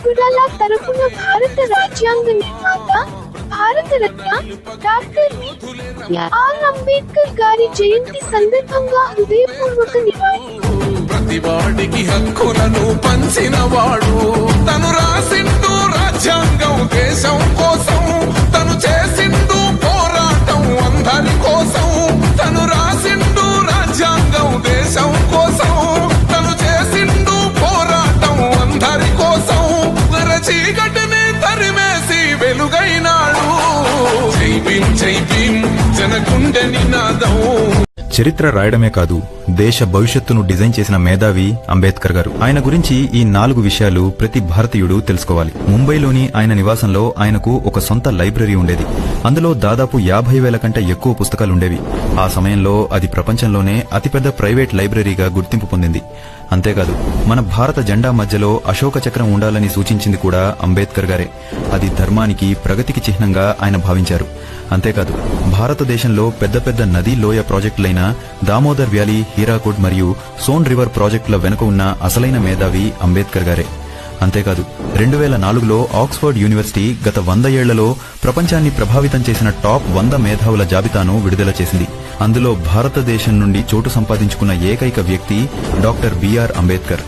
గుడాల తరపున భారత రాజ్యాంగ నిర్మాత, భారతరత్న డాక్టర్ బిఆర్ అంబేద్కర్ గారి జయంతి సందర్భంగా హృదయపూర్వక నివాళులు. ప్రతివాడికి హక్కులను పంచినవాడు, తను రాసిండు రాజ్యాంగం దేశం కోసం, తను చేసిండు పోరాటం అందరి కోసం. తను రాసిండు రాజ్యాంగం దేశం కోసం, తను చేసిండు పోరాటం అందరి కోసం. చీకటిని తరిమేసి వెలుగైనాడు. జై భీమ్ జై భీమ్ జనగుండె నినాదం. చరిత్ర రాయడమే కాదు, దేశ భవిష్యత్తును డిజైన్ చేసిన మేధావి అంబేద్కర్ గారు. ఆయన గురించి ఈ 4 విషయాలు ప్రతి భారతీయుడు తెలుసుకోవాలి. ముంబైలోని ఆయన నివాసంలో ఆయనకు ఒక సొంత లైబ్రరీ ఉండేది. అందులో దాదాపు 50,000 కంటే ఎక్కువ పుస్తకాలుండేవి. ఆ సమయంలో అది ప్రపంచంలోనే అతిపెద్ద ప్రైవేట్ లైబ్రరీగా గుర్తింపు పొందింది. అంతేకాదు, మన భారత జెండా మధ్యలో అశోక చక్రం ఉండాలని సూచించింది కూడా అంబేద్కర్ గారే. అది ధర్మానికి, ప్రగతికి చిహ్నంగా ఆయన భావించారు. అంతేకాదు, భారతదేశంలో పెద్ద పెద్ద నదీ లోయ ప్రాజెక్టులైన దామోదర్ వ్యాలీ, హీరాకుడ్ మరియు సోన్ రివర్ ప్రాజెక్టుల వెనుక ఉన్న అసలైన మేధావి అంబేద్కర్ గారే. అంతేకాదు, 2004లో ఆక్స్ఫర్డ్ యూనివర్సిటీ గత 100 ఏళ్లలో ప్రపంచాన్ని ప్రభావితం చేసిన టాప్ 100 మేధావుల జాబితాను విడుదల చేసింది. అందులో భారతదేశం నుండి చోటు సంపాదించుకున్న ఏకైక వ్యక్తి డాక్టర్ బిఆర్ అంబేద్కర్.